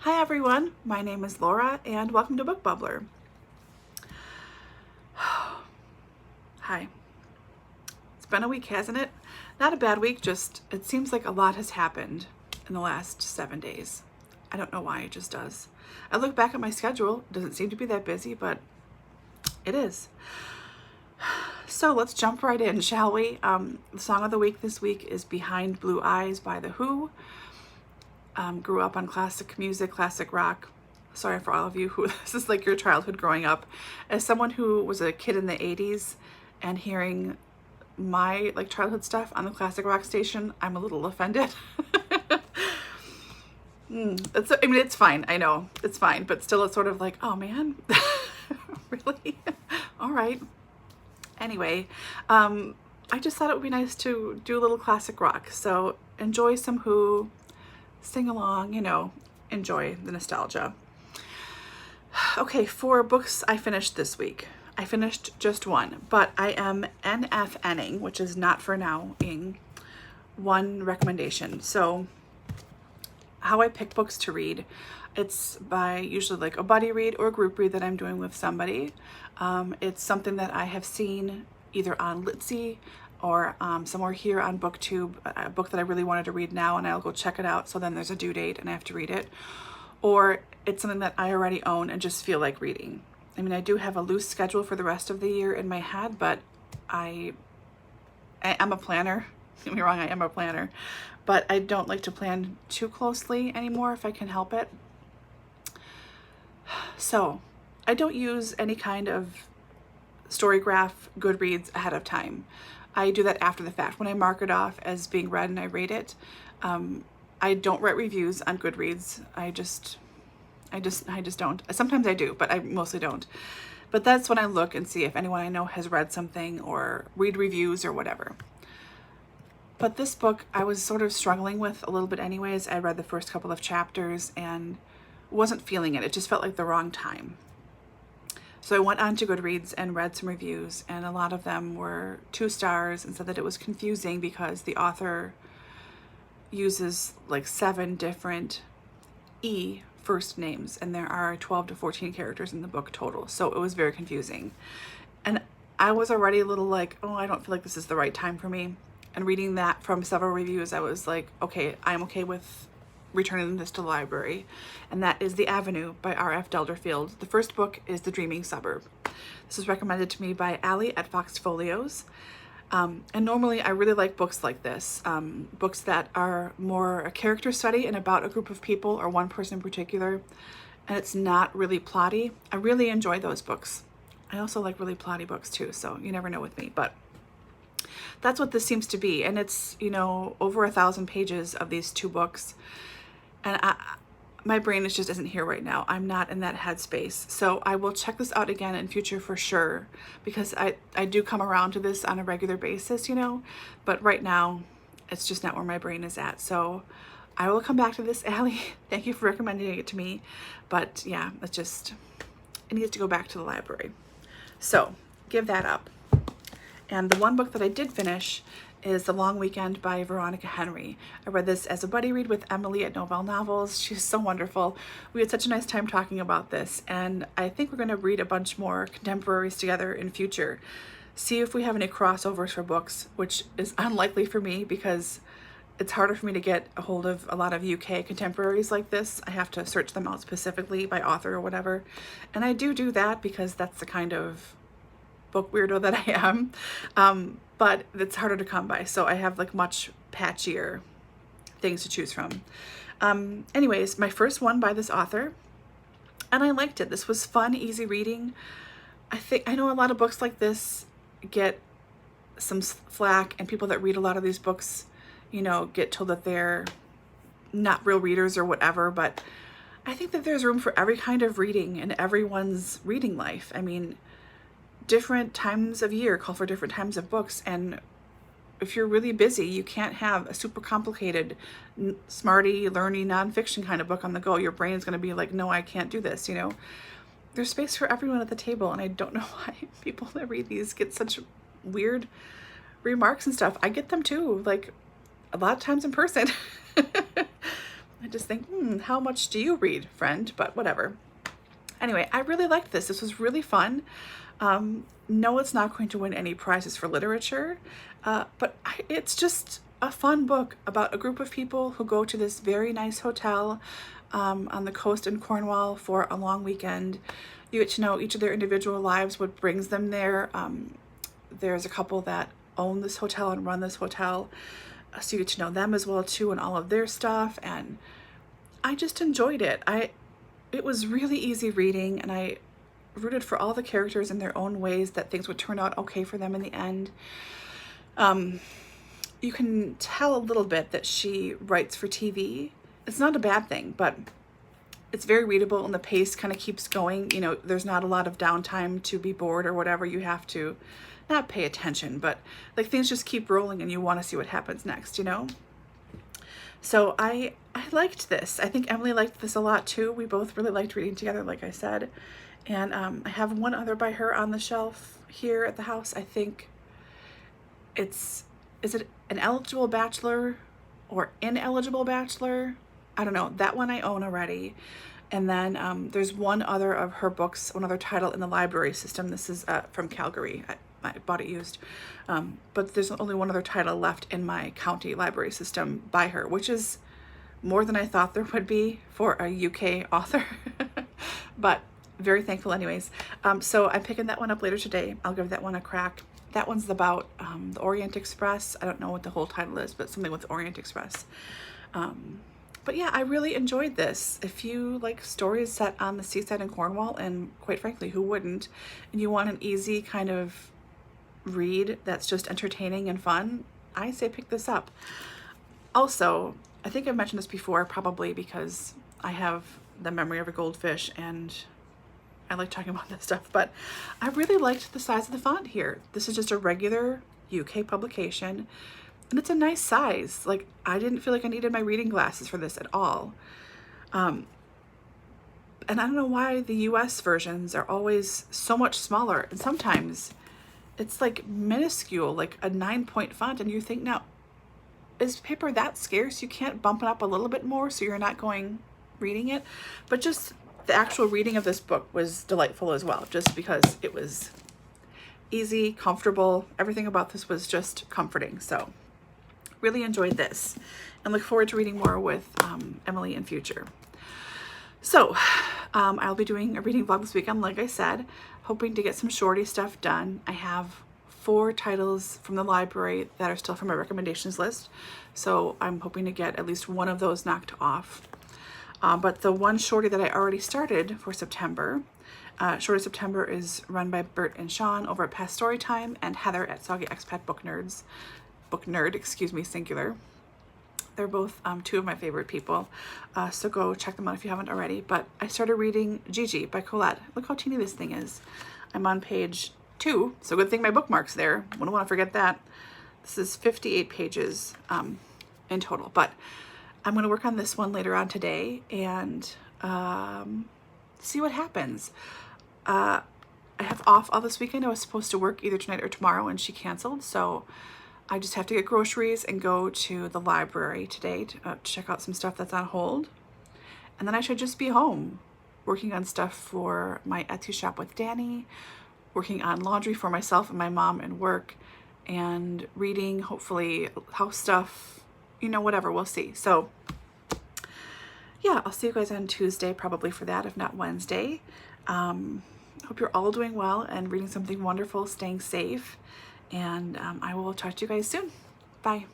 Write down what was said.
Hi everyone, my name is Laura and welcome to Book Bubbler. Hi. It's been a week, hasn't it? Not a bad week, just it seems like a lot has happened in the last 7 days. I don't know why, it just does. I look back at my schedule, it doesn't seem to be that busy, but it is. So let's jump right in, shall we? The song of the week this week is Behind Blue Eyes by The Who. Grew up on classic music, classic rock. Sorry for all of you who this is like your childhood growing up. As someone who was a kid in the 80s and hearing my like childhood stuff on the classic rock station, I'm a little offended. It's fine. I know it's fine, but still it's sort of like, oh man, really? All right. Anyway, I just thought it would be nice to do a little classic rock. So enjoy some Who, sing along, enjoy the nostalgia. Okay, 4 books I finished this week. I finished just one, but I am NFNing, which is not for now-ing, one recommendation. So how I pick books to read, it's by usually like a buddy read or a group read that I'm doing with somebody. It's something that I have seen either on Litsy or somewhere here on BookTube, a book that I really wanted to read now and I'll go check it out, so then there's a due date and I have to read it. Or it's something that I already own and just feel like reading. I mean, I do have a loose schedule for the rest of the year in my head, but I am a planner. Don't get me wrong, I am a planner, but I don't like to plan too closely anymore if I can help it. So I don't use any kind of Storygraph, Goodreads ahead of time. I do that after the fact. When I mark it off as being read and I rate it, I don't write reviews on Goodreads. I just don't. Sometimes I do, but I mostly don't. But that's when I look and see if anyone I know has read something or read reviews or whatever. But this book I was sort of struggling with a little bit anyways. I read the first couple of chapters and wasn't feeling it. It just felt like the wrong time. So I went on to Goodreads and read some reviews, and a lot of them were 2 stars and said that it was confusing because the author uses like 7 different first names, and there are 12 to 14 characters in the book total. So it was very confusing. And I was already a little like, oh, I don't feel like this is the right time for me. And reading that from several reviews, I was like, okay, I'm okay with returning this to the library. And that is The Avenue by R.F. Delderfield. The first book is The Dreaming Suburb. This was recommended to me by Allie at Fox Folios. And normally I really like books like this, books that are more a character study and about a group of people or one person in particular, and it's not really plotty. I really enjoy those books. I also like really plotty books too, so you never know with me, but that's what this seems to be. And it's, over 1,000 pages of these 2 books. And my brain just isn't here right now. I'm not in that headspace. So I will check this out again in future for sure, because I do come around to this on a regular basis, but right now it's just not where my brain is at. So I will come back to this, Allie. Thank you for recommending it to me. But yeah, it needs to go back to the library. So give that up. And the one book that I did finish is The Long Weekend by Veronica Henry. I read this as a buddy read with Emily at Novel Novels. She's so wonderful. We had such a nice time talking about this, and I think we're going to read a bunch more contemporaries together in future. See if we have any crossovers for books, which is unlikely for me because it's harder for me to get a hold of a lot of UK contemporaries like this. I have to search them out specifically by author or whatever. And I do that because that's the kind of book weirdo that I am. But it's harder to come by. So I have like much patchier things to choose from. Anyways, my first one by this author, and I liked it. This was fun, easy reading. I know a lot of books like this get some flack, and people that read a lot of these books, get told that they're not real readers or whatever, but I think that there's room for every kind of reading in everyone's reading life. I mean, different times of year call for different times of books, and if you're really busy, you can't have a super complicated, smarty, learny, nonfiction kind of book on the go. Your brain is going to be like, no, I can't do this, There's space for everyone at the table, and I don't know why people that read these get such weird remarks and stuff. I get them too, like a lot of times in person. I just think, how much do you read, friend? But whatever. Anyway, I really liked this. This was really fun. No, it's not going to win any prizes for literature, but it's just a fun book about a group of people who go to this very nice hotel on the coast in Cornwall for a long weekend. You get to know each of their individual lives, what brings them there. There's a couple that own this hotel and run this hotel, so you get to know them as well too, and all of their stuff. And I just enjoyed it. It was really easy reading, and I rooted for all the characters in their own ways, that things would turn out okay for them in the end. You can tell a little bit that she writes for TV. It's not a bad thing, but it's very readable, and the pace kind of keeps going. You know, there's not a lot of downtime to be bored or whatever. You have to not pay attention, but like things just keep rolling and you want to see what happens next, you know? So I liked this. I think Emily liked this a lot too. We both really liked reading together, like I said. And I have one other by her on the shelf here at the house. I think is it An Eligible Bachelor or Ineligible Bachelor? I don't know. That one I own already. And then there's one other of her books, one other title in the library system. This is from Calgary. I bought it used. But there's only one other title left in my county library system by her, which is more than I thought there would be for a UK author. But very thankful anyways. So I'm picking that one up later today. I'll give that one a crack. That one's about the Orient Express. I don't know what the whole title is, but something with the Orient Express. But yeah, I really enjoyed this. If you like stories set on the seaside in Cornwall, and quite frankly, who wouldn't, and you want an easy kind of read that's just entertaining and fun, I say pick this up. Also, I think I've mentioned this before, probably because I have the memory of a goldfish and I like talking about this stuff, but I really liked the size of the font here. This is just a regular UK publication, and it's a nice size. Like, I didn't feel like I needed my reading glasses for this at all. And I don't know why the US versions are always so much smaller, and sometimes it's like minuscule, like a 9-point font, and you think, now, is paper that scarce? You can't bump it up a little bit more so you're not going reading it? But just the actual reading of this book was delightful as well, just because it was easy, comfortable. Everything about this was just comforting. So really enjoyed this and look forward to reading more with Emily in future. So I'll be doing a reading vlog this weekend, like I said, hoping to get some shorty stuff done. I have 4 titles from the library that are still from my recommendations list, so I'm hoping to get at least one of those knocked off. But the one shorty that I already started for September, Shorty September, is run by Bert and Sean over at Past Storytime and Heather at Soggy Expat Book Nerd, excuse me, singular. They're both 2 of my favorite people, so go check them out if you haven't already. But I started reading Gigi by Colette. Look how teeny this thing is. I'm on page 2, so good thing my bookmark's there. Wouldn't want to forget that. This is 58 pages in total, but I'm going to work on this one later on today and see what happens. I have off all this weekend. I was supposed to work either tonight or tomorrow, and she canceled, so I just have to get groceries and go to the library today to check out some stuff that's on hold. And then I should just be home working on stuff for my Etsy shop with Dani, working on laundry for myself and my mom and work, and reading, hopefully, house stuff, you know, whatever, we'll see. So yeah, I'll see you guys on Tuesday probably for that, if not Wednesday. Hope you're all doing well and reading something wonderful, staying safe, and I will talk to you guys soon. Bye.